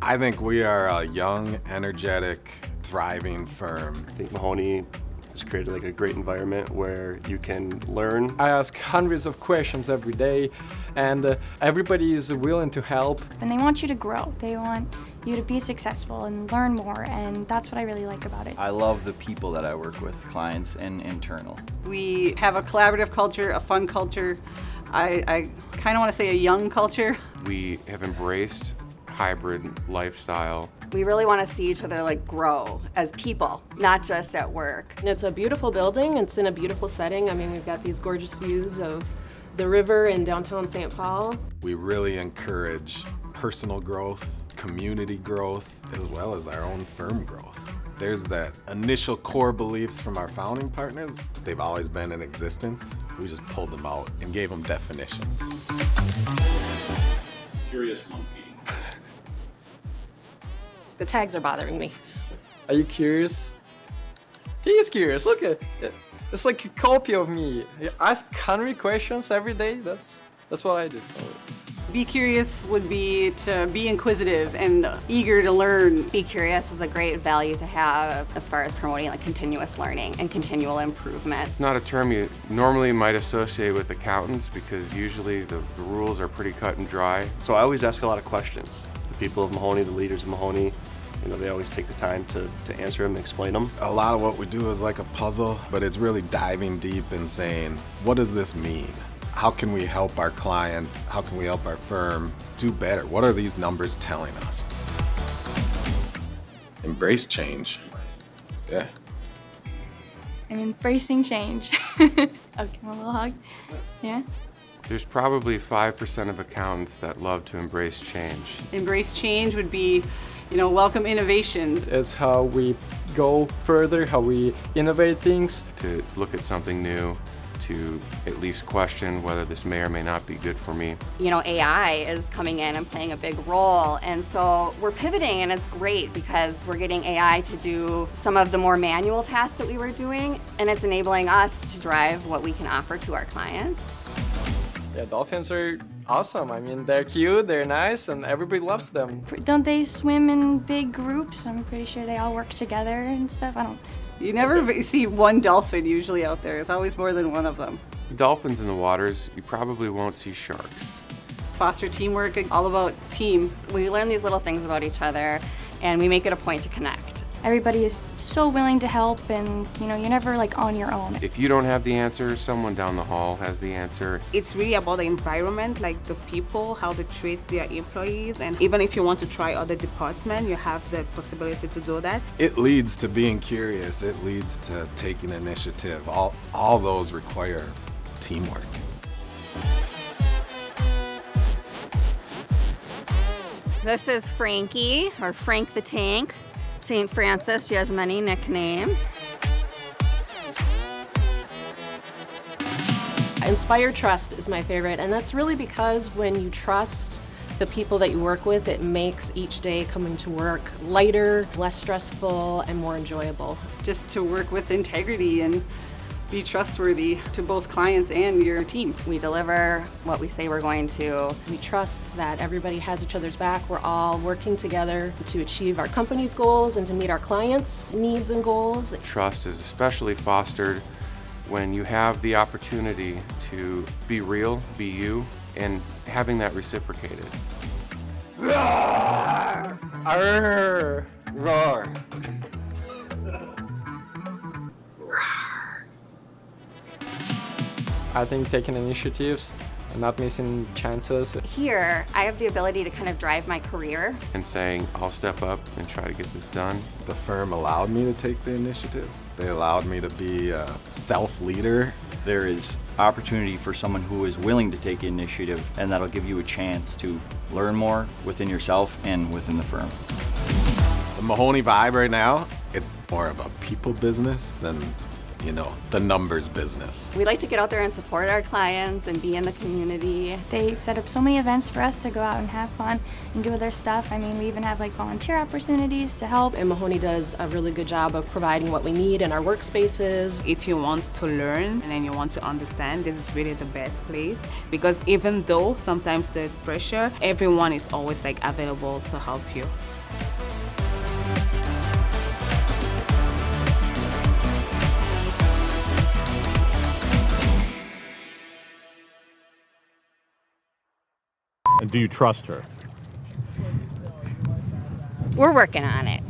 I think we are a young, energetic, thriving firm. I think Mahoney has created like a great environment where you can learn. I ask hundreds of questions every day, and everybody is willing to help. And they want you to grow. They want you to be successful and learn more, and that's what I really like about it. I love the people that I work with, clients and internal. We have a collaborative culture, a fun culture. I kind of want to say a young culture. We have embraced hybrid lifestyle. We really want to see each other like grow as people, not just at work. And it's a beautiful building. It's in a beautiful setting. I mean, we've got these gorgeous views of the river in downtown St. Paul. We really encourage personal growth, community growth, as well as our own firm growth. There's that initial core beliefs from our founding partners. They've always been in existence. We just pulled them out and gave them definitions. Curious monkey. The tags are bothering me. Are you curious? He is curious. Look at it. It's like a copy of me. I ask 100 questions every day. That's what I do. Be curious would be to be inquisitive and eager to learn. Be curious is a great value to have as far as promoting like continuous learning and continual improvement. It's not a term you normally might associate with accountants because usually the rules are pretty cut and dry. So I always ask a lot of questions. The people of Mahoney, the leaders of Mahoney, they always take the time to answer them and explain them. A lot of what we do is like a puzzle, but it's really diving deep and saying, what does this mean? How can we help our clients? How can we help our firm do better? What are these numbers telling us? Embrace change. Yeah. I'm embracing change. Oh, give him a little hug. Yeah. There's probably 5% of accountants that love to embrace change. Embrace change would be, welcome innovation. It's how we go further, how we innovate things. To look at something new, to at least question whether this may or may not be good for me. AI is coming in and playing a big role, and so we're pivoting, and it's great because we're getting AI to do some of the more manual tasks that we were doing, and it's enabling us to drive what we can offer to our clients. Yeah, dolphins are awesome. I mean, they're cute, they're nice, and everybody loves them. Don't they swim in big groups? I'm pretty sure they all work together and stuff. You never see one dolphin usually out there. It's always more than one of them. Dolphins in the waters, you probably won't see sharks. Foster teamwork, all about team. We learn these little things about each other, and we make it a point to connect. Everybody is so willing to help, and you're never like on your own. If you don't have the answer, someone down the hall has the answer. It's really about the environment, like the people, how they treat their employees, and even if you want to try other departments, you have the possibility to do that. It leads to being curious. It leads to taking initiative. All those require teamwork. This is Frankie, or Frank the Tank. St. Francis, she has many nicknames. Inspire trust is my favorite, and that's really because when you trust the people that you work with, it makes each day coming to work lighter, less stressful, and more enjoyable. Just to work with integrity and be trustworthy to both clients and your team. We deliver what we say we're going to. We trust that everybody has each other's back. We're all working together to achieve our company's goals and to meet our clients' needs and goals. Trust is especially fostered when you have the opportunity to be real, be you, and having that reciprocated. Roar! Arr! Roar! I think taking initiatives and not missing chances. Here, I have the ability to kind of drive my career. And saying, I'll step up and try to get this done. The firm allowed me to take the initiative. They allowed me to be a self-leader. There is opportunity for someone who is willing to take initiative, and that'll give you a chance to learn more within yourself and within the firm. The Mahoney vibe right now, it's more of a people business than the numbers business. We like to get out there and support our clients and be in the community. They set up so many events for us to go out and have fun and do their stuff. I mean, we even have like volunteer opportunities to help. And Mahoney does a really good job of providing what we need in our workspaces. If you want to learn and then you want to understand, this is really the best place, because even though sometimes there's pressure, everyone is always available to help you. And do you trust her? We're working on it.